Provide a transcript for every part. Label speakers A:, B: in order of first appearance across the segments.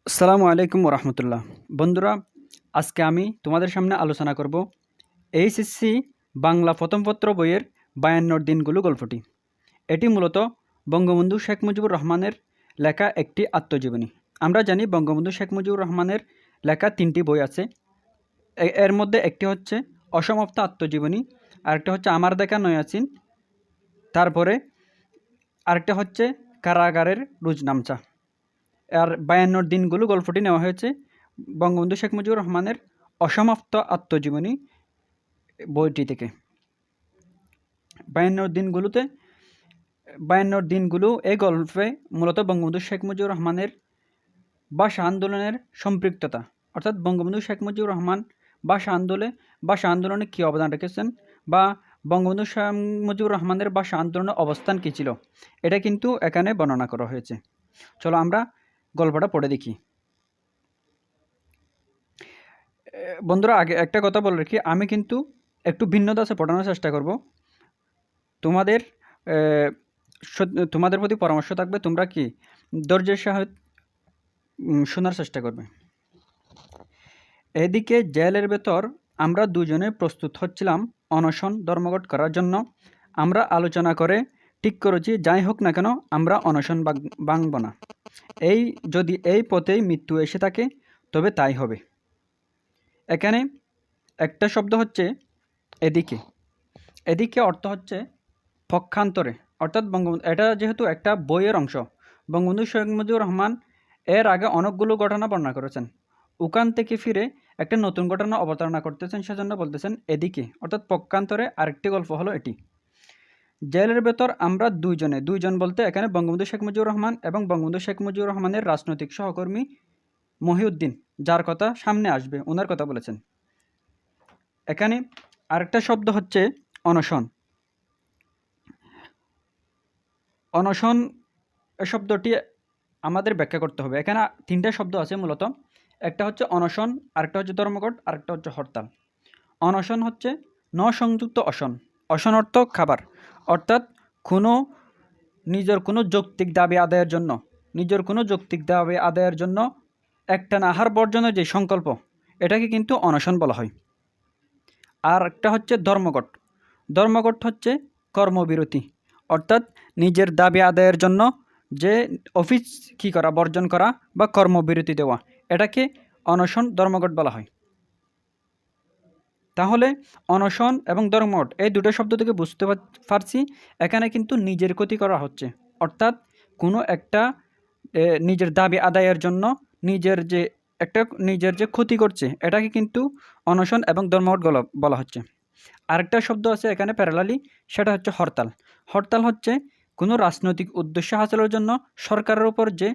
A: আসসালামু আলাইকুম রহমতুল্লাহ। বন্ধুরা, আজকে আমি তোমাদের সামনে আলোচনা করব এইচএসসি বাংলা প্রথম পত্র বইয়ের ৫২ দিনগুলো গল্পটি। এটি মূলত বঙ্গবন্ধু শেখ মুজিবুর রহমানের লেখা একটি আত্মজীবনী। আমরা জানি বঙ্গবন্ধু শেখ মুজিবুর রহমানের লেখা ৩টি বই আছে। এর মধ্যে একটি হচ্ছে অসমাপ্ত আত্মজীবনী, আরেকটা হচ্ছে আমার দেখা নয়াসিন, তারপরে আরেকটা হচ্ছে কারাগারের রুজনামচা। আর ৫২ দিনগুলো গল্পটি নেওয়া হয়েছে বঙ্গবন্ধু শেখ মুজিবুর রহমানের অসমাপ্ত আত্মজীবনী বইটি থেকে। ৫২ দিনগুলো এই গল্পে মূলত বঙ্গবন্ধু শেখ মুজিবুর রহমানের ভাষা আন্দোলনের সম্পৃক্ততা, অর্থাৎ বঙ্গবন্ধু শেখ মুজিবুর রহমান ভাষা আন্দোলনে কী অবদান রেখেছেন বা বঙ্গবন্ধু শেখ মুজিবুর রহমানের ভাষা আন্দোলনের অবস্থান কী ছিল, এটা কিন্তু এখানে বর্ণনা করা হয়েছে। চলো আমরা গল্পটা পড়ে দেখি। বন্ধুরা, আগে একটা কথা বলে রাখি, আমি কিন্তু একটু ভিন্ন ধাঁচে পড়ানোর চেষ্টা করব। তোমাদের তোমাদের প্রতি পরামর্শ থাকবে, তোমরা কি ধৈর্যের সহিত শোনার চেষ্টা করবে। এদিকে জেলের ভেতর আমরা দুজনে প্রস্তুত হচ্ছিলাম অনশন ধর্মঘট করার জন্য। আমরা আলোচনা করে ঠিক করেছি, যাই হোক না কেন আমরা অনশন ভাঙব না। যদি এই পথেই মৃত্যু এসে থাকে তবে তাই হবে। এখানে একটা শব্দ হচ্ছে এদিকে। এদিকে অর্থ হচ্ছে পক্ষান্তরে, অর্থাৎ এটা যেহেতু একটা বইয়ের অংশ, বঙ্গবন্ধু শেখ মুজিবুর রহমান এর আগে অনেকগুলো ঘটনা বর্ণনা করেছেন। ওখান থেকে ফিরে একটা নতুন ঘটনা অবতারণা করতেছেন, সেজন্য বলতেছেন এদিকে, অর্থাৎ পক্ষান্তরে আরেকটি গল্প হলো এটি। জেলের ভেতর আমরা দুইজন বলতে এখানে বঙ্গবন্ধু শেখ মুজিবুর রহমান এবং বঙ্গবন্ধু শেখ মুজিবুর রহমানের রাজনৈতিক সহকর্মী মহিউদ্দিন, যার কথা সামনে আসবে, ওনার কথা বলেছেন। এখানে আরেকটা শব্দ হচ্ছে অনশন। অনশন শব্দটি আমাদের ব্যাখ্যা করতে হবে। এখানে 3টা শব্দ আছে মূলত। একটা হচ্ছে অনশন, আরেকটা হচ্ছে ধর্মঘট, আরেকটা হচ্ছে হরতাল। অনশন হচ্ছে সংযুক্ত অসন। অসন অর্থ খাবার, অর্থাৎ নিজের কোনো যৌক্তিক দাবি আদায়ের জন্য একটানা আহার বর্জনের যে সংকল্প, এটাকে কিন্তু অনশন বলা হয়। আর একটা হচ্ছে ধর্মঘট। ধর্মঘট হচ্ছে কর্মবিরতি, অর্থাৎ নিজের দাবি আদায়ের জন্য যে অফিস বর্জন করা বা কর্মবিরতি দেওয়া, এটাকে অনশন ধর্মঘট বলা হয়। তাহলে অনশন এবং ধর্মঘট এই দুটো শব্দ থেকে বুঝতে পারছি এখানে কিন্তু নিজের ক্ষতি করা হচ্ছে, অর্থাৎ কোনো একটা নিজের দাবি আদায়ের জন্য নিজের যে ক্ষতি করছে, এটাকে কিন্তু অনশন এবং ধর্মঘট বলা হচ্ছে। আরেকটা শব্দ আছে এখানে প্যারালালি, সেটা হচ্ছে হরতাল। হরতাল হচ্ছে কোনো রাজনৈতিক উদ্দেশ্য হাসিলের জন্য সরকারের উপর যে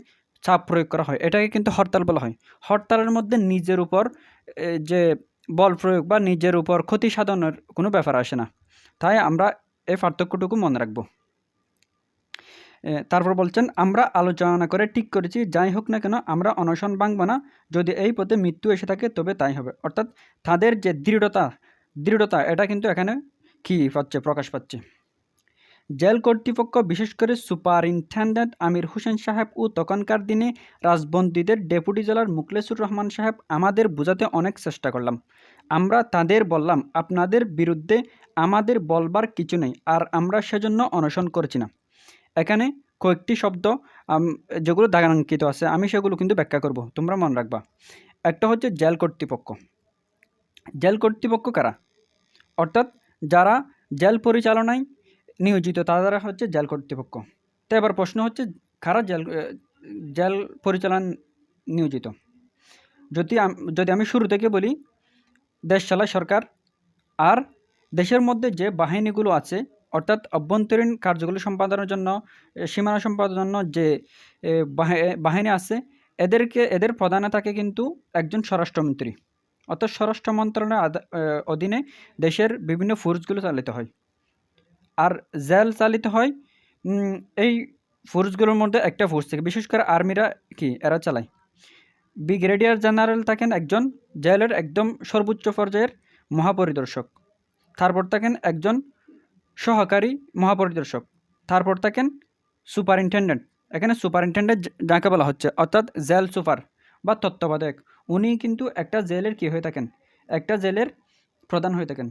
A: চাপ প্রয়োগ করা হয়, এটাকে কিন্তু হরতাল বলা হয়। হরতালের মধ্যে নিজের উপর যে বল প্রয়োগ বা নিজের উপর ক্ষতি সাধনের কোনো ব্যাপার আসে না। তাই আমরা এই পার্থক্যটুকু মনে রাখব। তারপর বলছেন, আমরা আলোচনা করে ঠিক করেছি, যাই হোক না কেন আমরা অনশন ভাঙব না। যদি এই পথে মৃত্যু এসে থাকে তবে তাই হবে। অর্থাৎ তাদের যে দৃঢ়তা এটা কিন্তু এখানে প্রকাশ পাচ্ছে। জেল কর্তৃপক্ষ, বিশেষ করে সুপারিনটেনডেন্ট আমির হোসেন সাহেব ও তখনকার দিনে রাজবন্দীদের ডেপুটি জেলার মুখলেসুর রহমান সাহেব আমাদের বোঝাতে অনেক চেষ্টা করলাম। আমরা তাদের বললাম, আপনাদের বিরুদ্ধে আমাদের বলবার কিছু নেই, আর আমরা সেজন্য অনশন করছি না। এখানে কয়েকটি শব্দ যেগুলো দাগাঙ্কিত আছে, আমি সেগুলো কিন্তু ব্যাখ্যা করব, তোমরা মনে রাখবা। একটা হচ্ছে জেল কর্তৃপক্ষ। জেল কর্তৃপক্ষ কারা? অর্থাৎ যারা জেল পরিচালনায় নিয়োজিত তারা হচ্ছে জেল কর্তৃপক্ষ। তো এবার প্রশ্ন হচ্ছে, কারা জেল পরিচালনা নিয়োজিত? যদি আমি শুরু থেকে বলি, দেশ চালায় সরকার, আর দেশের মধ্যে যে বাহিনীগুলো আছে, অর্থাৎ অভ্যন্তরীণ কার্যগুলো সম্পাদনের জন্য, সীমানা সম্পাদনের জন্য যে বাহিনী আছে, এদের প্রধানে থাকে কিন্তু একজন স্বরাষ্ট্রমন্ত্রী। অর্থাৎ স্বরাষ্ট্র মন্ত্রণালয়ের অধীনে দেশের বিভিন্ন ফোর্সগুলো চালিত হয়। আর জেল চালিত হয় এই ফোর্সগুলোর মধ্যে একটা ফোর্স থেকে, বিশেষ করে আর্মিরা এরা চালায়। ব্রিগেডিয়ার জেনারেল থাকেন একজন জেলের একদম সর্বোচ্চ পর্যায়ের মহাপরিদর্শক। তারপর থাকেন একজন সহকারী মহাপরিদর্শক। তারপর থাকেন সুপারিনটেন্ডেন্ট। এখানে সুপারিনটেন্ডেন্ট যাকে বলা হচ্ছে, অর্থাৎ জেল সুপার, বা তত্ত্বাবধায়ক, উনি কিন্তু একটা জেলের কী হয়ে থাকেন, একটা জেলের প্রধান হয়ে থাকেন।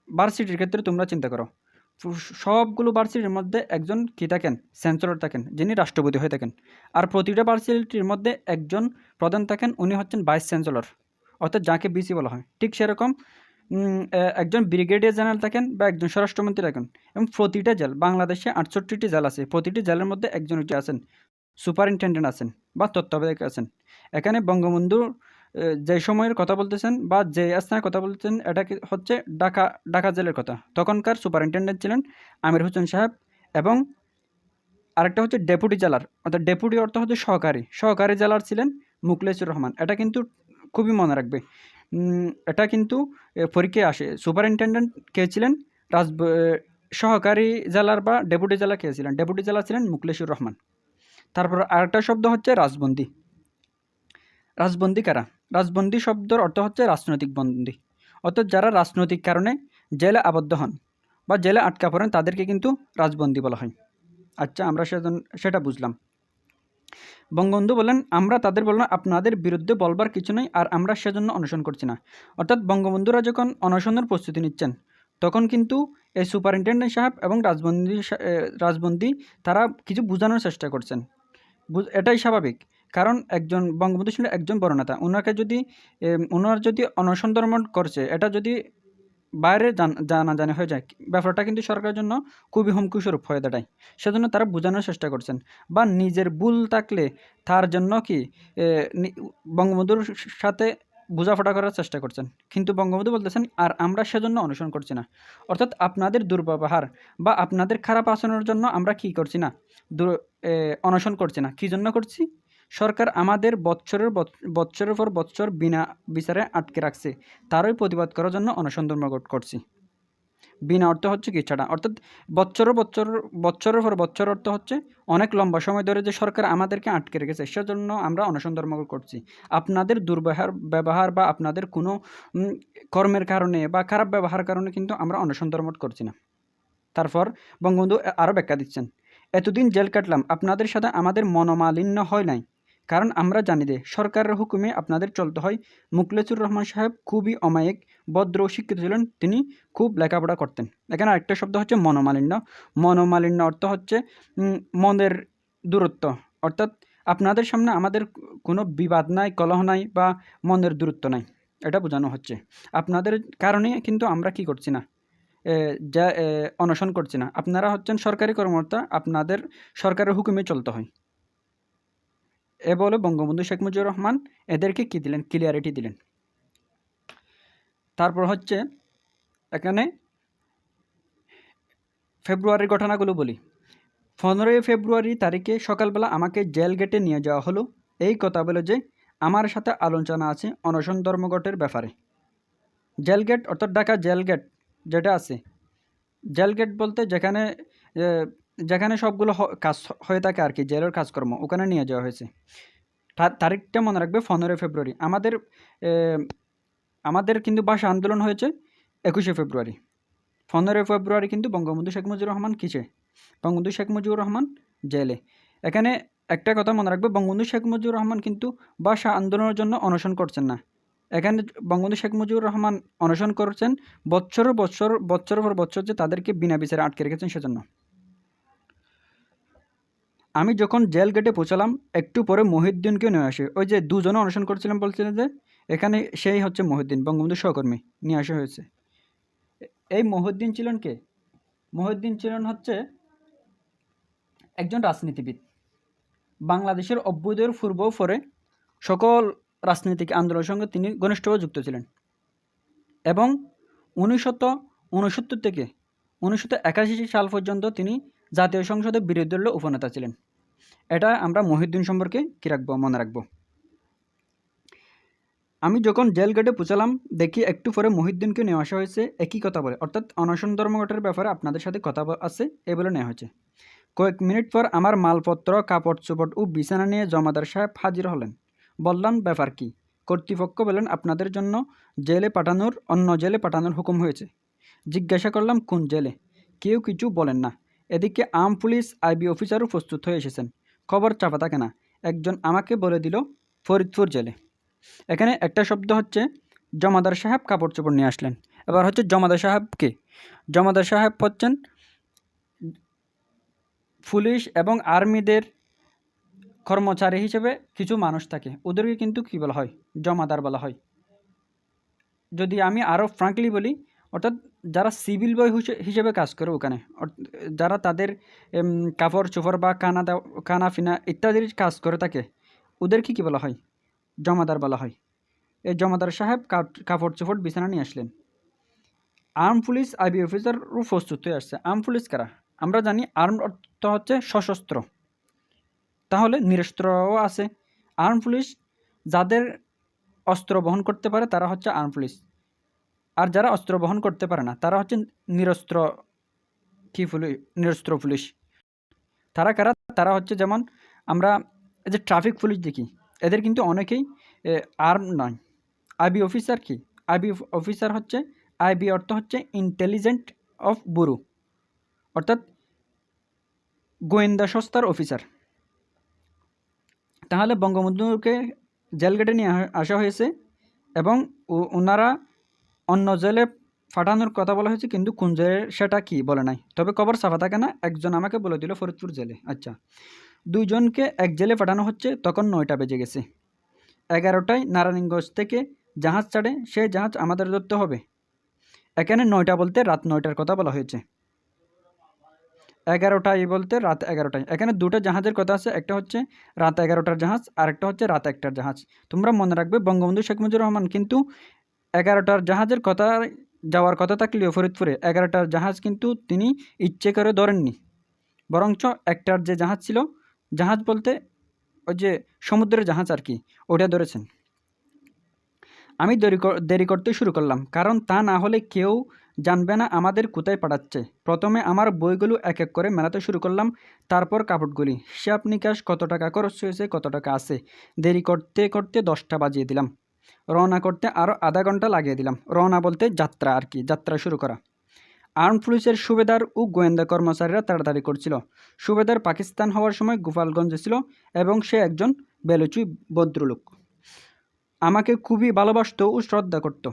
A: ভার্সিটির ক্ষেত্রে তোমরা চিন্তা করো, সবগুলো ভার্সিটির মধ্যে একজন কী থাকেন, চ্যান্সেলর থাকেন, যিনি রাষ্ট্রপতি হয়ে থাকেন। আর প্রতিটা ভার্সিটির মধ্যে একজন প্রধান থাকেন, উনি হচ্ছেন ভাইস চ্যান্সেলর, অর্থাৎ যাকে বিসি বলা হয়। ঠিক সেরকম একজন ব্রিগেডিয়ার জেনারেল থাকেন বা একজন স্বরাষ্ট্রমন্ত্রী থাকেন। এবং প্রতিটা জেল, বাংলাদেশে 68টি জেল আছে, প্রতিটি জেলের মধ্যে একজন আছেন সুপারিনটেন্ডেন্ট আছেন বা তত্ত্বাবধায়ক আছেন। এখানে বঙ্গবন্ধু যে সময়ের কথা বলতেছেন বা যে স্থানের কথা বলতেছেন, এটা হচ্ছে ঢাকা জেলের কথা। তখনকার সুপারিনটেন্ডেন্ট ছিলেন আমির হোসেন সাহেব, এবং আরেকটা হচ্ছে ডেপুটি জেলার, অর্থাৎ ডেপুটি অর্থ হচ্ছে সহকারী জেলার ছিলেন মুখলেসুর রহমান। এটা কিন্তু খুবই মনে রাখবে। এটা কিন্তু পরীক্ষায় আসে। সুপারিনটেন্ডেন্ট কে ছিলেন, সহকারী জেলার বা ডেপুটি জেলা কে ছিলেন, ডেপুটি জেলা ছিলেন মুখলেসুর রহমান। তারপর আরেকটা শব্দ হচ্ছে রাজবন্দী। রাজবন্দী কারা? রাজবন্দী শব্দের অর্থ হচ্ছে রাজনৈতিক বন্দী, অর্থাৎ যারা রাজনৈতিক কারণে জেলে আবদ্ধ হন বা জেলে আটকা পড়েন তাদেরকে কিন্তু রাজবন্দী বলা হয়। আচ্ছা, আমরা সেটা বুঝলাম। বঙ্গবন্ধু বলেন, আমরা তাদের বললাম আপনাদের বিরুদ্ধে বলবার কিছু নেই, আর আমরা সেজন্য অনশন করছি না। অর্থাৎ বঙ্গবন্ধুরা যখন অনশনের প্রস্তুতি নিচ্ছেন, তখন কিন্তু এই সুপারিনটেন্ডেন্ট সাহেব এবং রাজবন্দী তারা কিছু বোঝানোর চেষ্টা করছেন। এটাই স্বাভাবিক, কারণ একজন বঙ্গবন্ধু ছিলেন একজন বড় নেতা। ওনাকে যদি ওনার যদি অনশন দমন করছে, এটা যদি বাইরে জানাজানি হয়ে যায়, ব্যাপারটা কিন্তু সরকারের জন্য খুবই হুমকিস্বরূপ হয়ে দাঁড়ায়। সেজন্য তারা বোঝানোর চেষ্টা করছেন, বা নিজের ভুল থাকলে তার জন্য কি বঙ্গবন্ধুর সাথে বোঝাপড়া করার চেষ্টা করছেন। কিন্তু বঙ্গবন্ধু বলতেছেন, আর আমরা সেজন্য অনুসরণ করছি না। অর্থাৎ আপনাদের দুর্ব্যবহার বা আপনাদের খারাপ আচরণের জন্য আমরা কি করছি না, অনশন করছি না। কী জন্য করছি? সরকার আমাদের বৎসরের পর বৎসর বিনা বিচারে আটকে রাখছে, তারই প্রতিবাদ করার জন্য অনশন ধর্মঘট করছি। বিনা অর্থ হচ্ছে কি ছাড়া, অর্থাৎ বৎসরের পর বৎসর অর্থ হচ্ছে অনেক লম্বা সময় ধরে যে সরকার আমাদেরকে আটকে রেখেছে, সেজন্য আমরা অনশন ধর্মঘট করছি। আপনাদের ব্যবহার বা আপনাদের কোনো কর্মের কারণে বা খারাপ ব্যবহারের কারণে কিন্তু আমরা অনশন ধর্মঘট করছি না। তারপর বঙ্গবন্ধু আরও ব্যাখ্যা দিচ্ছেন, এতদিন জেল কাটলাম, আপনাদের সাথে আমাদের মনোমালিন্য হয় নাই, কারণ আমরা জানি যে সরকারের হুকুমে আপনাদের চলতে হয়। মুখলেসুর রহমান সাহেব খুবই অমায়িক, ভদ্র ও শিক্ষিত ছিলেন, তিনি খুব লেখাপড়া করতেন। এখানে আরেকটা শব্দ হচ্ছে মনোমালিন্য। মনোমালিন্য অর্থ হচ্ছে মনের দূরত্ব, অর্থাৎ আপনাদের সামনে আমাদের কোনো বিবাদ নাই, কলহ নাই বা মনের দূরত্ব নাই, এটা বোঝানো হচ্ছে। আপনাদের কারণে কিন্তু আমরা কি করছি না, যা অনশন করছি না। আপনারা হচ্ছেন সরকারি কর্মকর্তা, আপনাদের সরকারের হুকুমে চলতে হয়। এ বলে বঙ্গবন্ধু শেখ মুজিবুর রহমান এদেরকে কী দিলেন, ক্লিয়ারিটি দিলেন। তারপর হচ্ছে এখানে ফেব্রুয়ারির ঘটনাগুলো বলি। 15ই ফেব্রুয়ারি তারিখে সকালবেলা আমাকে জেল গেটে নিয়ে যাওয়া হলো, এই কথা বলে যে আমার সাথে আলোচনা আছে অনশন ধর্মঘটের ব্যাপারে। জেল গেট অর্থাৎ ঢাকা জেল গেট যেটা আছে, জেল গেট বলতে যেখানে সবগুলো কাজ হয়ে থাকে আর কি, জেলের কাজকর্ম, ওখানে নিয়ে যাওয়া হয়েছে। তারিখটা মনে রাখবে, 15ই ফেব্রুয়ারি। আমাদের কিন্তু ভাষা আন্দোলন হয়েছে 21শে ফেব্রুয়ারি। 15ই ফেব্রুয়ারি কিন্তু বঙ্গবন্ধু শেখ মুজিবুর রহমান কিসে, বঙ্গবন্ধু শেখ মুজিবুর রহমান জেলে। এখানে একটা কথা মনে রাখবে, বঙ্গবন্ধু শেখ মুজিবুর রহমান কিন্তু ভাষা আন্দোলনের জন্য অনশন করছেন না। এখানে বঙ্গবন্ধু শেখ মুজিবুর রহমান অনশন করছেন বছরের পর বছর যে তাদেরকে বিনা বিচারে আটকে রেখেছেন সেজন্য। আমি যখন জেল গেটে পৌঁছালাম, একটু পরে মহিউদ্দিনকে নিয়ে আসে। ওই যে দুজনে অনশন করছিলাম বলছিলেন যে, এখানে সেই হচ্ছে মহিউদ্দিন, বঙ্গবন্ধুর সহকর্মী, নিয়ে আসা হয়েছে। এই মহিউদ্দিন ছিলেন কে? মহিউদ্দিন ছিলেন হচ্ছে একজন রাজনীতিবিদ। বাংলাদেশের অভ্যুদয়ের পূর্ব পরে সকল রাজনৈতিক আন্দোলনের সঙ্গে তিনি ঘনিষ্ঠভাবে যুক্ত ছিলেন, এবং 1969 থেকে 1981 সাল পর্যন্ত তিনি জাতীয় সংসদের বিরোধী দলের উপনেতা ছিলেন। এটা আমরা মহিউদ্দিন সম্পর্কে কী রাখবো, মনে রাখবো। আমি যখন জেল গেটে পৌঁছালাম, দেখি একটু পরে মহিউদ্দিনকে নিয়ে আসা হয়েছে, একই কথা বলে, অর্থাৎ অনশন ধর্মঘটের ব্যাপারে আপনাদের সাথে কথা আছে এই বলে নেওয়া হয়েছে। কয়েক মিনিট পর আমার মালপত্র, কাপড় চোপড় ও বিছানা নিয়ে জমাদার সাহেব হাজির হলেন। বললাম, ব্যাপার কি? কর্তৃপক্ষ বলেন, আপনাদের জন্য অন্য জেলে পাঠানোর হুকুম হয়েছে। জিজ্ঞাসা করলাম, কোন জেলে? কেউ কিছু বলেন না। এদিকে আর্ম পুলিশ আইবি অফিসারও প্রস্তুত হয়ে এসেছেন। খবর চাপা থাকে না। একজন আমাকে বলে দিল, ফরিদপুর জেলে। এখানে একটা শব্দ হচ্ছে জমাদার সাহেব কাপড় চোপড় নিয়ে আসলেন। এবার হচ্ছে জমাদার সাহেব কে? জমাদার সাহেব হচ্ছেন পুলিশ এবং আর্মিদের কর্মচারী হিসেবে কিছু মানুষ থাকে, ওদেরকে কিন্তু কী বলা হয়? জমাদার বলা হয়। যদি আমি আরও ফ্রাঙ্কলি বলি, অর্থাৎ যারা সিভিল বয় হিসেবে কাজ করে ওখানে, যারা তাদের কাপড় চোপড় বা খানা ফিনা ইত্যাদির কাজ করে থাকে, ওদেরকে কী বলা হয়? জমাদার বলা হয়। এই জমাদার সাহেব কাপড় চোপড় বিছানা নিয়ে আসলেন। আর্ম পুলিশ আইবি অফিসারও প্রস্তুত হয়ে আসছে। আর্ম পুলিশ কারা? আমরা জানি আর্ম অর্থ হচ্ছে সশস্ত্র, তাহলে নিরস্ত্রও আছে। আর্ম পুলিশ যাদের অস্ত্র বহন করতে পারে তারা হচ্ছে আর্ম পুলিশ, আর যারা অস্ত্র বহন করতে পারে না তারা হচ্ছে নিরস্ত্র নিরস্ত্র পুলিশ। তারা কারা? তারা হচ্ছে যেমন আমরা এই যে ট্রাফিক পুলিশ দেখি, এদের কিন্তু অনেকেই আর্ম নয়। আইবি অফিসার কি? আইবি অফিসার হচ্ছে, আইবি অর্থ হচ্ছে ইন্টেলিজেন্ট অফ ব্যুরো, অর্থাৎ গোয়েন্দা সংস্থার অফিসার। তাহলে বঙ্গবন্ধুকে জেল গেটে নিয়ে আসা হয়েছে এবং ওনারা অন্য জেলে পাঠানোর কথা বলা হয়েছে, কিন্তু কোন জেলে সেটা কি বলে নাই। তবে খবর ছাপা থাকে না, একজন আমাকে বলে দিল ফরিদপুর জেলে। আচ্ছা, দুইজনকে এক জেলে পাঠানো হচ্ছে, তখন 9টা বেজে গেছে। 11টায় নারায়ণগঞ্জ থেকে জাহাজ ছাড়ে, সেই জাহাজ আমাদের ধরতে হবে। এখানে 9টা বলতে রাত 9টার কথা বলা হয়েছে, 11টায় বলতে রাত 11টায়। এখানে দুটো জাহাজের কথা আছে, একটা হচ্ছে রাত 11টার জাহাজ, আর একটা হচ্ছে রাত 1টার জাহাজ। তোমরা মনে রাখবে, বঙ্গবন্ধু শেখ মুজিবুর রহমান কিন্তু 11টার জাহাজের কথা যাওয়ার কথা থাকলেও ফরিদপুরে 11টার জাহাজ কিন্তু তিনি ইচ্ছে করে ধরেননি, বরঞ্চ 1টার যে জাহাজ ছিল, জাহাজ বলতে ওই যে সমুদ্রের জাহাজ আর কি, ওটা ধরেছেন। আমি দেরি করতে শুরু করলাম, কারণ তা না হলে কেউ জানবে না আমাদের কোথায় পাঠাচ্ছে। প্রথমে আমার বইগুলো এক এক করে মেলাতে শুরু করলাম, তারপর কাপড়গুলি, হিসাব নিকাশ, কত টাকা খরচ হয়েছে, কত টাকা আছে। দেরি করতে করতে 10টা বাজিয়ে দিলাম। রওনা করতে আরও আধা ঘন্টা লাগিয়ে দিলাম। রওনা বলতে যাত্রা আর কি, যাত্রা শুরু করা। আর্ম পুলিশের সুবেদার ও গোয়েন্দা কর্মচারীরা তাড়াতাড়ি করছিল। সুবেদার পাকিস্তান হওয়ার সময় গোপালগঞ্জে ছিল এবং সে একজন বেলুচি ভদ্রলোক, আমাকে খুবই ভালোবাসত ও শ্রদ্ধা করত।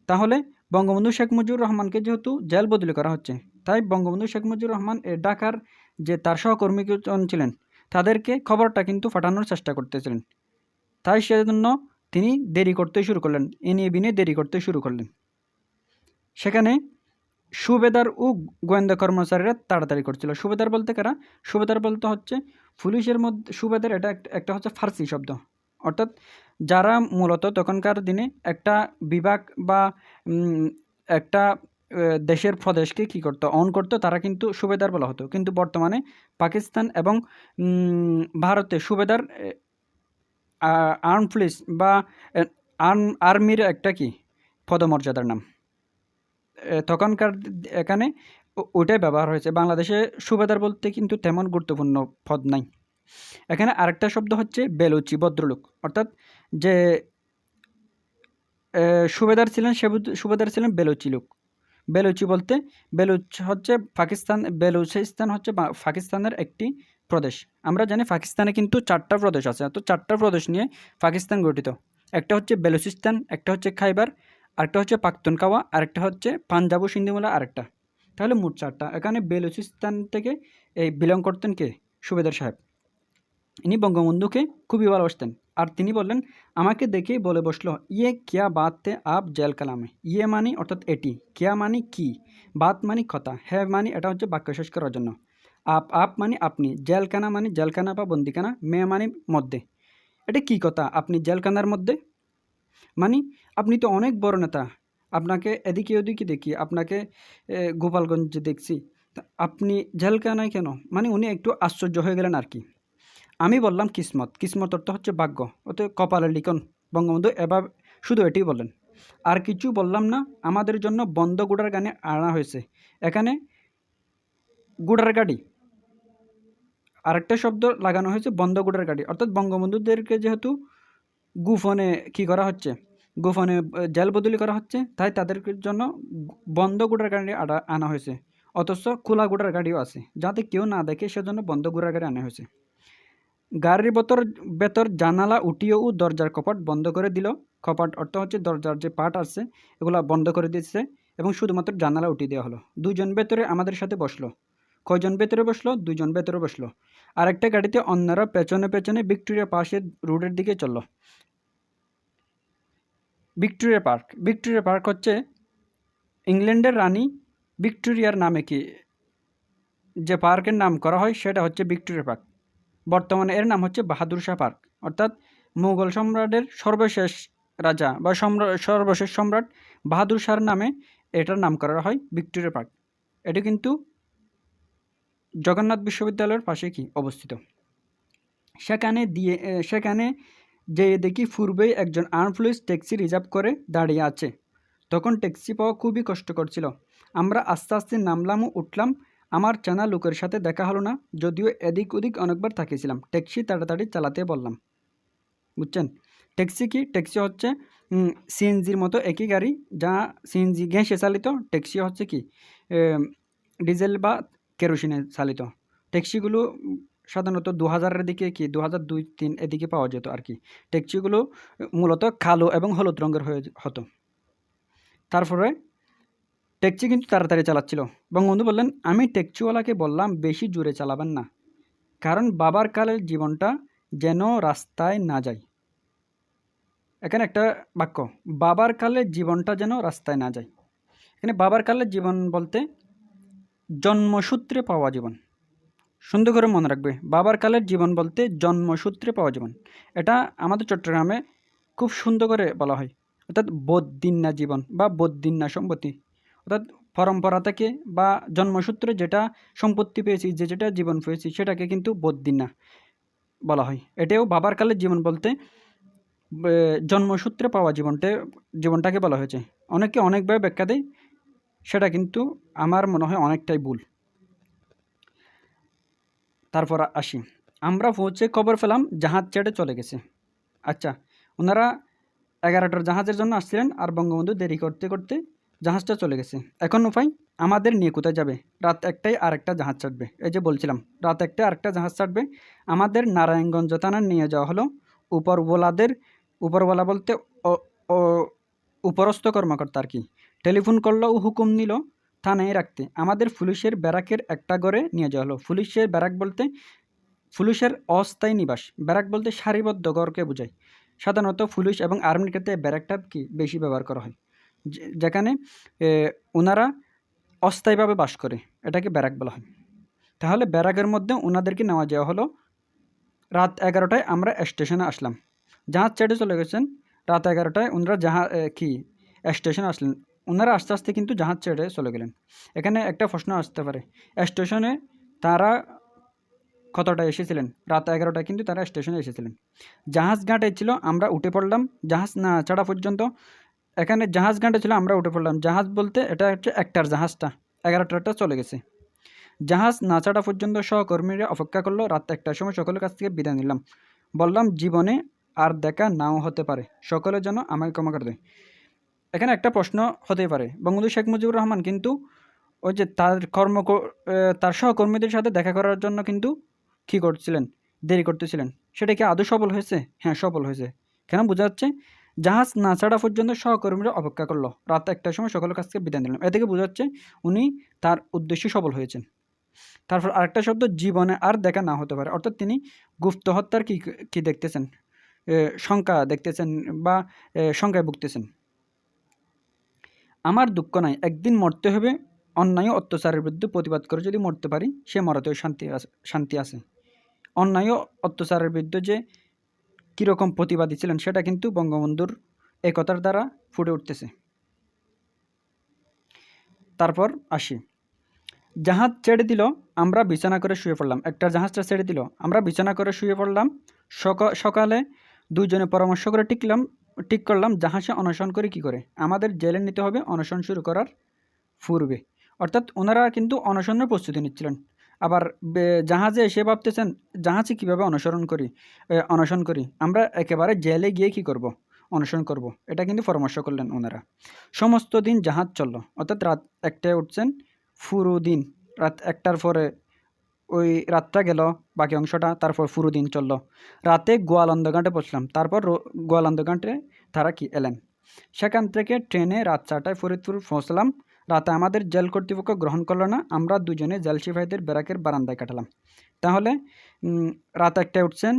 A: তাহলে বঙ্গবন্ধু শেখ মুজিবুর রহমানকে যেহেতু জেল বদলি করা হচ্ছে, তাই বঙ্গবন্ধু শেখ মুজিবুর রহমান ঢাকার যে তার সহকর্মীজন ছিলেন তাদেরকে খবরটা কিন্তু পাঠানোর চেষ্টা করতেছিলেন। তাই সেজন্য তিনি দেরি করতে শুরু করলেন, এনিয়ে বিনিয়ে দেরি করতে শুরু করলেন। সেখানে সুবেদার ও গোয়েন্দা কর্মচারীরা তাড়াতাড়ি করছিল। সুবেদার বলতে কারা? সুবেদার বলতে হচ্ছে পুলিশের মধ্যে, সুবেদার এটা একটা হচ্ছে ফার্সি শব্দ, অর্থাৎ যারা মূলত তখনকার দিনে একটা বিভাগ বা একটা দেশের প্রদেশকে কী করতো, অন করতো, তারা কিন্তু সুবেদার বলা হতো। কিন্তু বর্তমানে পাকিস্তান এবং ভারতে সুবেদার আর্ম পুলিশ বা আর্মির একটা কি পদমর্যাদার নাম। তখনকার এখানে ওইটাই ব্যবহার হয়েছে। বাংলাদেশে সুবেদার বলতে কিন্তু তেমন গুরুত্বপূর্ণ পদ নাই। এখানে আরেকটা শব্দ হচ্ছে বেলুচি, ভদ্রলোক, অর্থাৎ যে সুবেদার ছিলেন সুবেদার ছিলেন বেলুচি লোক। বেলুচি বলতে, বেলুচ হচ্ছে বেলুচিস্তান হচ্ছে পাকিস্তানের একটি প্রদেশ। আমরা জানি পাকিস্তানে কিন্তু 4টা প্রদেশ আছে, তো 4টা প্রদেশ নিয়ে পাকিস্তান গঠিত। একটা হচ্ছে বেলুচিস্তান, একটা হচ্ছে খাইবার, আরেকটা হচ্ছে পাখতুনখাওয়া, আরেকটা হচ্ছে পাঞ্জাব ও সিন্ধুমোলা আরেকটা। তাহলে মোট 4টা। এখানে বেলুচিস্তান থেকে এই বিলং করতেন কে? সুবেদার সাহেব। ইনি বঙ্গবন্ধুকে খুবই ভালোবাসতেন। আর তিনি বললেন, আমাকে দেখেই বলে বসলো, ইয়ে কিয়া বাত তে আপ জেল কালামে। ইয়ে মানি অর্থাৎ এটি, কিয়া মানি কি, বাত মানি কথা, হ্যাঁ মানি এটা হচ্ছে বাক্য শেষ করার জন্য, আপ মানি আপনি, জেলখানা মানি জেলখানা বা বন্দিখানা, মে মানি মধ্যে। এটা কি কথা, আপনি জেলখানার মধ্যে? মানে আপনি তো অনেক বড় নেতা, আপনাকে এদিকে ওদিকে দেখি, আপনাকে গোপালগঞ্জে দেখছি, আপনি জেলখানায় কেন? মানে উনি একটু আশ্চর্য হয়ে গেলেন আর কি। আমি বললাম কিসমত। কিসমত অর্থ হচ্ছে ভাগ্য, অর্থাৎ কপালের লিখন। বঙ্গবন্ধু এবার শুধু এটাই বললেন, আর কিছু বললাম না। আমাদের জন্য বন্ধ গুড়ার গানে আনা হয়েছে। এখানে গুড়ার গাড়ি, আরেকটা শব্দ লাগানো হয়েছে, বন্ধ গুড়ার গাড়ি, অর্থাৎ বঙ্গবন্ধুদেরকে যেহেতু গোপনে কী করা হচ্ছে, গোপনে জেল বদলি করা হচ্ছে, তাই তাদের জন্য বন্ধ গুড়ার গাড়ি আনা হয়েছে। অথচ খোলা গুড়ার গাড়িও আছে, যাতে কেউ না দেখে, সেজন্য বন্ধ গুড়ার গাড়ি আনা হয়েছে। গাড়ির ভেতর জানালা উঠিয়ে ও দরজার কপাট বন্ধ করে দিল। কপাট অর্থ হচ্ছে দরজার যে পাট আছে এগুলো বন্ধ করে দিচ্ছে এবং শুধুমাত্র জানালা উঠিয়ে দেওয়া হলো। দুজন ভেতরে আমাদের সাথে বসলো। কয়জন ভেতরে বসলো? দুজন ভেতরে বসলো। আরেকটা গাড়িতে অন্যরা পেছনে পেছনে ভিক্টোরিয়া পার্কের রোডের দিকে চললো। ভিক্টোরিয়া পার্ক হচ্ছে ইংল্যান্ডের রানী ভিক্টোরিয়ার নামে যে পার্কের নাম করা হয় সেটা হচ্ছে ভিক্টোরিয়া পার্ক। বর্তমানে এর নাম হচ্ছে বাহাদুর শাহ পার্ক। অর্থাৎ মুঘল সম্রাটের সর্বশেষ রাজা বা সর্বশেষ সম্রাট বাহাদুর শাহর নামে এটার নাম করা হয় ভিক্টোরিয়া পার্ক। এটি কিন্তু জগন্নাথ বিশ্ববিদ্যালয়ের পাশে অবস্থিত। সেখানে যেয়ে দেখি পূর্বেই একজন আর্ম পুলিশ ট্যাক্সি রিজার্ভ করে দাঁড়িয়ে আছে। তখন ট্যাক্সি পাওয়া খুবই কষ্টকর ছিল। আমরা আস্তে আস্তে নামলাম ও উঠলাম। আমার চেনা লোকের সাথে দেখা হলো না, যদিও এদিক ওদিক অনেকবার তাকিয়েছিলাম। ট্যাক্সি তাড়াতাড়ি চালাতে বললাম। বুঝছেন? ট্যাক্সি হচ্ছে সিএনজির মতো একই গাড়ি, যা সিএনজি গ্যাসে চালিত। ট্যাক্সি হচ্ছে ডিজেল বা কেরোসিনে চালিত। ট্যাক্সিগুলো সাধারণত 2000-এর দিকে 2002-3 এদিকে পাওয়া যেত আর কি। ট্যাক্সিগুলো মূলত কালো এবং হলুদ রঙের হতো। তারপরে ট্যাক্সি কিন্তু তাড়াতাড়ি চালাচ্ছিল। বঙ্গবন্ধু বললেন, আমি ট্যাক্সিওয়ালাকে বললাম বেশি জোরে চালাবেন না, কারণ বাবার কালের জীবনটা যেন রাস্তায় না যায়। এখানে একটা বাক্য, বাবার কালের জীবনটা যেন রাস্তায় না যায়। এখানে বাবার কালের জীবন বলতে জন্মসূত্রে পাওয়া জীবন। সুন্দর করে মনে রাখবে, বাবার কালের জীবন বলতে জন্মসূত্রে পাওয়া জীবন। এটা আমাদের চট্টগ্রামে খুব সুন্দর করে বলা হয়। অর্থাৎ বদ্দিন্না জীবন বা বদ্দিন্না সম্পত্তি, অর্থাৎ পরম্পরা থেকে বা জন্মসূত্রে যেটা সম্পত্তি পেয়েছি, যেটা জীবন পেয়েছি, সেটাকে কিন্তু বদ্দিন্না বলা হয়। এটাও বাবার কালের জীবন বলতে জন্মসূত্রে পাওয়া জীবনটাকে বলা হয়েছে। অনেকে অনেকভাবে ব্যাখ্যা দেয়, সেটা কিন্তু আমার মনে হয় অনেকটাই ভুল। তারপর আসি, আমরা পৌঁছে খবর পেলাম জাহাজ ছেড়ে চলে গেছে। আচ্ছা, ওনারা 11টার জাহাজের জন্য আসছিলেন, আর বঙ্গবন্ধু দেরি করতে করতে জাহাজটা চলে গেছে। এখন উপায়, আমাদের নিয়ে কোথায় যাবে? রাত 1টায় আরেকটা জাহাজ ছাড়বে। এই যে বলছিলাম, রাত 1টায় আরেকটা জাহাজ ছাড়বে। আমাদের নারায়ণগঞ্জ থানায় নিয়ে যাওয়া হলো। উপরওয়ালা বলতে উপরস্থ কর্মকর্তা আর কি। টেলিফোন করলো ও হুকুম নিল থানায় রাখতে। আমাদের পুলিশের ব্যারাকের একটা ঘরে নিয়ে যাওয়া হলো। পুলিশের ব্যারাক বলতে পুলিশের অস্থায়ী নিবাস। ব্যারাক বলতে সারিবদ্ধ ঘরকে বোঝায়। সাধারণত পুলিশ এবং আর্মির ক্ষেত্রে ব্যারাকটা বেশি ব্যবহার করা হয়, যেখানে ওনারা অস্থায়ীভাবে বাস করে, এটাকে ব্যারাক বলা হয়। তাহলে ব্যারাকের মধ্যে ওনাদেরকে নেওয়া যাওয়া হলো। রাত 11টায় আমরা স্টেশনে আসলাম। জাহাজ ছেড়ে চলে গেছেন রাত 11টায়। ওনারা স্টেশনে আসলেন। ওনারা আস্তে আস্তে কিন্তু জাহাজ ছেড়ে চলে গেলেন। এখানে একটা প্রশ্ন আসতে পারে, স্টেশনে তারা কতটা এসেছিলেন? রাত 11টায় কিন্তু তারা স্টেশনে এসেছিলেন। জাহাজ ঘাটে ছিল, আমরা উঠে পড়লাম জাহাজ না ছাড়া পর্যন্ত। এখানে জাহাজ ঘাটে ছিল, আমরা উঠে পড়লাম। জাহাজ বলতে এটা হচ্ছে একটার জাহাজটা, 11টারটা চলে গেছে। জাহাজ না ছাড়া পর্যন্ত সহকর্মীরা অপেক্ষা করলো। রাত 1টার সময় সকলের কাছ থেকে বিদায় নিলাম। বললাম, জীবনে আর দেখা নাও হতে পারে, সকলে যেন আমাকে ক্ষমা করে দেয়। এখানে একটা প্রশ্ন হতেই পারে, বঙ্গবন্ধু শেখ মুজিবুর রহমান কিন্তু ওই যে তার সহকর্মীদের সাথে দেখা করার জন্য কিন্তু করছিলেন, দেরি করতেছিলেন। সেটা কি আদৌ সফল হয়েছে? হ্যাঁ, সফল হয়েছে। কেন? বোঝা যাচ্ছে জাহাজ না ছাড়া পর্যন্ত সহকর্মীরা অপেক্ষা করলো। রাত 1টার সময় সকলের কাছ থেকে বিদায় নিলাম। এ থেকে বোঝা যাচ্ছে উনি তার উদ্দেশ্যে সফল হয়েছেন। তারপর আরেকটা শব্দ, জীবনে আর দেখা না হতে পারে। অর্থাৎ তিনি গুপ্ত হত্যার কি দেখতেছেন, শঙ্কা দেখতেছেন বা শঙ্কায় ভুগতেছেন। আমার দুঃখ নাই, একদিন মরতে হবে। অন্যায় ও অত্যাচারের বিরুদ্ধে প্রতিবাদ করে যদি মরতে পারি, সে মরাতেও শান্তি আছে। অন্যায় ও অত্যাচারের বিরুদ্ধে যে কীরকম প্রতিবাদী ছিলেন, সেটা কিন্তু বঙ্গবন্ধুর এই কথার দ্বারা ফুটে উঠতেছে। তারপর আসি, জাহাজ ছেড়ে দিল, আমরা বিছানা করে শুয়ে পড়লাম। একটা জাহাজটা ছেড়ে দিল, আমরা বিছানা করে শুয়ে পড়লাম। সকালে দুইজনে পরামর্শ করে ঠিক করলাম জাহাজে অনশন করে কি করে আমাদের জেলে নিতে হবে অনশন শুরু করার পূর্বে। অর্থাৎ ওনারা কিন্তু অনশনের প্রস্তুতি নিচ্ছিলেন। আবার জাহাজে এসে ভাবতেছেন জাহাজে কীভাবে অনশন করি, আমরা একেবারে জেলে গিয়ে কি করব, অনশন করব। এটা কিন্তু পরামর্শ করলেন ওনারা। সমস্ত দিন জাহাজ চলল, অর্থাৎ রাত 1টায় উঠছেন, পুরো দিন রাত 1টার পরে ওই রাতটা গেল, বাকি অংশটা, তারপর পুরো দিন চললো। রাতে গোয়ালন্দঘাটে পৌঁছলাম, তারপর গোয়ালন্দঘাটে তারা কি এলেন। সেখান থেকে ট্রেনে রাত 4টায় ফরিদপুর পৌঁছলাম। রাতে আমাদের জেল কর্তৃপক্ষ গ্রহণ করলো না, আমরা দুজনে জেল সিপাহীদের ব্যারাকের বারান্দায় কাটালাম। তাহলে রাত 1টায় উঠছেন,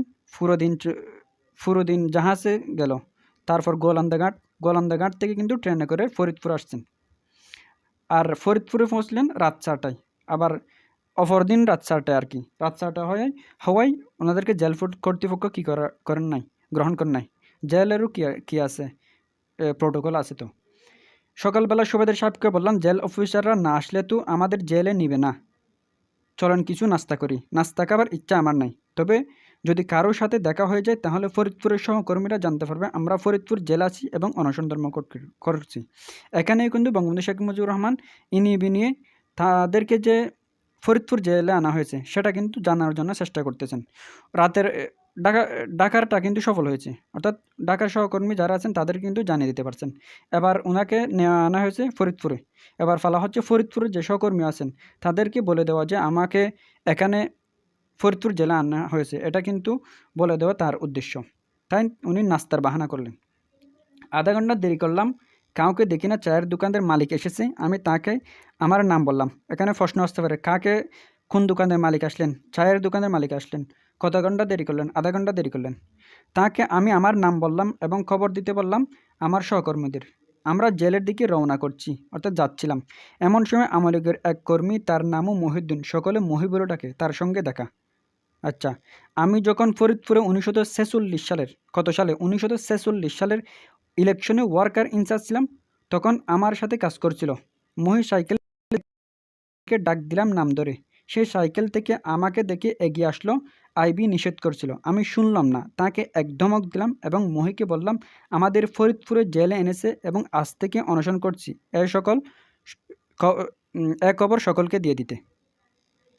A: পুরো দিন জাহাজে গেল, তারপর গোয়ালন্দাঘাট থেকে কিন্তু ট্রেনে করে ফরিদপুর আসছেন, আর ফরিদপুরে পৌঁছলেন রাত 4টায়। আবার অপরদিন রাত 4টায় আর কি, রাত 4টা হওয়ায় ওনাদেরকে জেল কর্তৃপক্ষ কী করেন নাই, গ্রহণ করেন নাই। জেলেরও কী আছে, প্রোটোকল আছে। তো সকালবেলা সুবেদার সাহেবকে বললাম, জেল অফিসাররা না আসলে তো আমাদের জেলে নিবে না, চলেন কিছু নাস্তা করি। নাস্তা খাবার ইচ্ছা আমার নাই, তবে যদি কারোর সাথে দেখা হয়ে যায় তাহলে ফরিদপুরের সহকর্মীরা জানতে পারবে আমরা ফরিদপুর জেলা আছি এবং অনশন ধর্ম করছি। এখানেই কিন্তু বঙ্গবন্ধু শেখ মুজিবুর রহমান ইনিয়ে বিনিয়ে তাদেরকে যে ফরিদপুর জেলে আনা হয়েছে সেটা কিন্তু জানার জন্য চেষ্টা করতেছেন। রাতের ডাকারটা কিন্তু সফল হয়েছে, অর্থাৎ ঢাকার সহকর্মী যারা আছেন তাদের কিন্তু জানিয়ে দিতে পারছেন। এবার ওনাকে আনা হয়েছে ফরিদপুরে। এবার ফেলা হচ্ছে ফরিদপুরে যে সহকর্মী আছেন তাদেরকে বলে দেওয়া যে আমাকে এখানে ফরিদপুর জেলা আনা হয়েছে, এটা কিন্তু বলে দেওয়া তার উদ্দেশ্য। তাই উনি নাস্তার বাহানা করলেন। আধা ঘন্টা দেরি করলাম, কাউকে দেখি না। চায়ের দোকানের মালিক এসেছে, আমি তাকে আমার নাম বললাম। এখানে প্রশ্ন আসতে পারে, কোন দোকানের মালিক আসলেন? চায়ের দোকানের মালিক আসলেন। কত ঘন্টা দেরি করলেন? আধা ঘন্টা দেরি করলেন। তাকে আমি আমার নাম বললাম এবং খবর দিতে বললাম আমার সহকর্মীদের। আমরা জেলের দিকে রওনা করছি, অর্থাৎ যাচ্ছিলাম। এমন সময় আওয়ামী লীগের এক কর্মী, তার নামও মহিউদ্দিন, সকলে মহি বলে ডাকে, তার সঙ্গে দেখা। আচ্ছা, আমি যখন ফরিদপুরে 1946 সালের, কত সালে, 1946 সালের ইলেকশনে ওয়ার্কার ইনচার্জ ছিলাম, তখন আমার সাথে কাজ করছিল মহি। সাইকেলকে ডাক দিলাম নাম ধরে, সে সাইকেল থেকে আমাকে দেখে এগিয়ে আসলো। আইবি নিষেধ করছিল, আমি শুনলাম না, তাকে এক ধমক দিলাম এবং মহিকে বললাম আমাদের ফরিদপুরে জেলে এনেছে এবং আজ থেকে অনশন করছি, এ খবর সকলকে দিয়ে দিতে।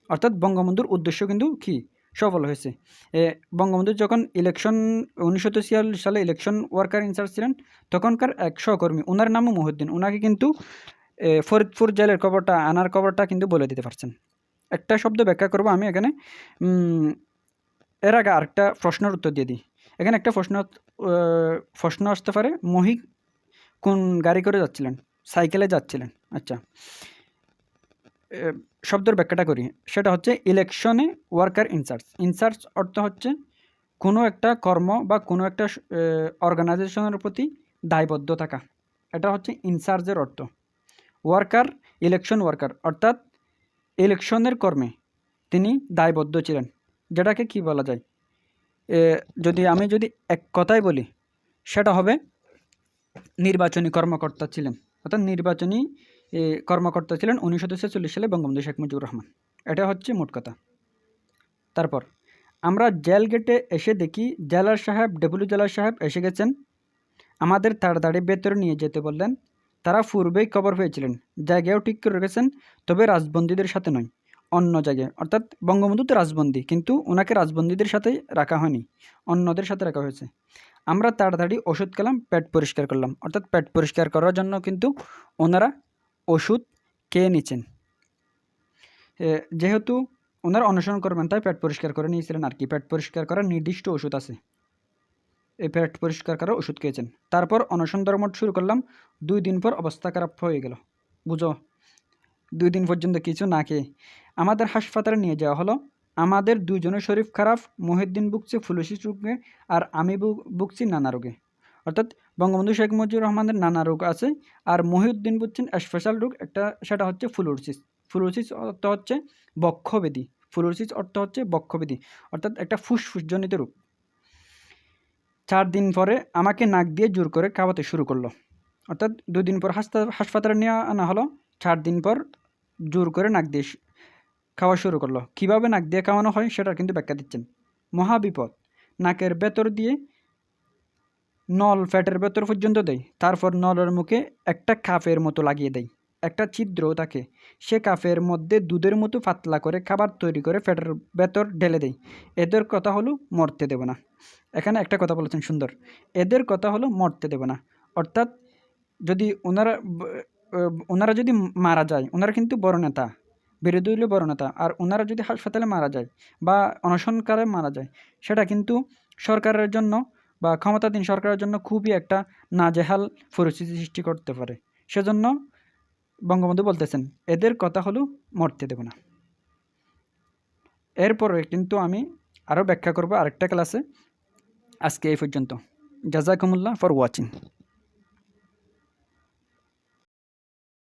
A: অর্থাৎ বঙ্গবন্ধুর উদ্দেশ্য কিন্তু কি সফল হয়েছে। বঙ্গবন্ধু যখন 1946 সালে ইলেকশন ওয়ার্কার ইনচার্জ ছিলেন, তখনকার এক সহকর্মী, ওনার নামও মহিউদ্দিন, ওনাকে কিন্তু ফরিদপুর জেলের আনার খবরটা কিন্তু বলে দিতে পারছেন। একটা শব্দ ব্যাখ্যা করব আমি এখানে। এর আগে আরেকটা প্রশ্নের উত্তর দিয়ে দিই। এখানে একটা প্রশ্ন আসতে পারে, মহি কোন গাড়ি করে যাচ্ছিলেন? সাইকেলে যাচ্ছিলেন। আচ্ছা, শব্দের ব্যাখ্যাটা করি, সেটা হচ্ছে ইলেকশনে ওয়ার্কার ইনচার্জ অর্থ হচ্ছে কোনো একটা কর্ম বা কোনো একটা অর্গানাইজেশনের প্রতি দায়বদ্ধ থাকা, এটা হচ্ছে ইনচার্জের অর্থ। ওয়ার্কার, ইলেকশন ওয়ার্কার অর্থাৎ ইলেকশনের কর্মে তিনি দায়বদ্ধ ছিলেন, যেটাকে কি বলা যায়, আমি যদি এক কথায় বলি সেটা হবে নির্বাচনী কর্মকর্তা ছিলেন, অর্থাৎ নির্বাচনী কর্মকর্তা ছিলেন 1946 সালে বঙ্গবন্ধু শেখ মুজিবুর রহমান। এটা হচ্ছে মোট কথা। তারপর আমরা জেল গেটে এসে দেখি জেলার সাহেব, ডেপুটি জেলার সাহেব এসে গেছেন। আমাদের তাড়াতাড়ি ভেতরে নিয়ে যেতে বললেন। তারা পূর্বেই খবর পেয়েছিলেন, জায়গাও ঠিক করে রেখেছেন, তবে রাজবন্দীদের সাথে নয়, অন্য জায়গায়। অর্থাৎ বঙ্গবন্ধু তো রাজবন্দী, কিন্তু ওনাকে রাজবন্দীদের সাথে রাখা হয়নি, অন্যদের সাথে রাখা হয়েছে। আমরা তাড়াতাড়ি ওষুধ খেলাম, পেট পরিষ্কার করলাম, অর্থাৎ পেট পরিষ্কার করার জন্য কিন্তু ওনারা ওষুধ খেয়ে নিচ্ছেন। যেহেতু ওনারা অনুসরণ করবেন তাই পেট পরিষ্কার করে নিয়েছিলেন আর কি। পেট পরিষ্কার করার নির্দিষ্ট ওষুধ আছে, এই পেট পরিষ্কার করার ওষুধ খেয়েছেন। তারপর অনশন ধর্ম শুরু করলাম। 2 দিন পর অবস্থা খারাপ হয়ে গেল, বুঝো, 2 দিন পর্যন্ত কিছু না খেয়ে আমাদের হাসপাতালে নিয়ে যাওয়া হলো। আমাদের দুজনের শরীর খারাপ, মহিউদ্দিন ভুগছে ফুলসি রোগে আর আমি ভুগছি নানা রোগে। অর্থাৎ বঙ্গবন্ধু শেখ মুজিবুর রহমানের নানা রোগ আছে আর মহিউদ্দিন বুঝছেন স্পেশাল রোগ একটা, সেটা হচ্ছে ফ্লুরোসিস। ফ্লুরোসিস অর্থ হচ্ছে বক্ষব্যাধি, ফ্লুরোসিস অর্থ হচ্ছে বক্ষব্যাধি, অর্থাৎ একটা ফুসফুসজনিত রোগ। 4 দিন পরে আমাকে নাক দিয়ে জোর করে খাওয়াতে শুরু করলো, অর্থাৎ 2 দিন পর হাসপাতালে নিয়ে আনা হলো, 4 দিন পর জোর করে নাক দিয়ে খাওয়া শুরু করলো। কীভাবে নাক দিয়ে খাওয়ানো হয় সেটা কিন্তু ব্যাখ্যা দিচ্ছেন। মহাবিপদ, নাকের ভেতর দিয়ে নল ফ্যাটের ভেতর পর্যন্ত দেয়, তারপর নলের মুখে একটা কাপের মতো লাগিয়ে দেয়, একটা ছিদ্র থাকে, সে কাপের মধ্যে দুধের মতো পাতলা করে খাবার তৈরি করে ফ্যাটের ভেতর ঢেলে দেয়। এদের কথা হলো মরতে দেব না। এখানে একটা কথা বলেছেন সুন্দর, এদের কথা হলো মরতে দেব না, অর্থাৎ যদি ওনারা যদি মারা যায়, ওনারা কিন্তু বড় নেতা, বিরোধী দলীয় বড় নেতা, আর ওনারা যদি হাসপাতালে মারা যায় বা অনশনকালে মারা যায়, সেটা কিন্তু সরকারের জন্য বা ক্ষমতাধীন সরকারের জন্য খুবই একটা নাজেহাল পরিস্থিতি সৃষ্টি করতে পারে। সেজন্য বঙ্গবন্ধু বলতেছেন, এদের কথা হলো মরতে দেব না। এরপরে কিন্তু আমি আরও ব্যাখ্যা করব আরেকটা ক্লাসে। আজকে এই পর্যন্ত। জাজাকুমুল্লাহ ফর ওয়াচিং।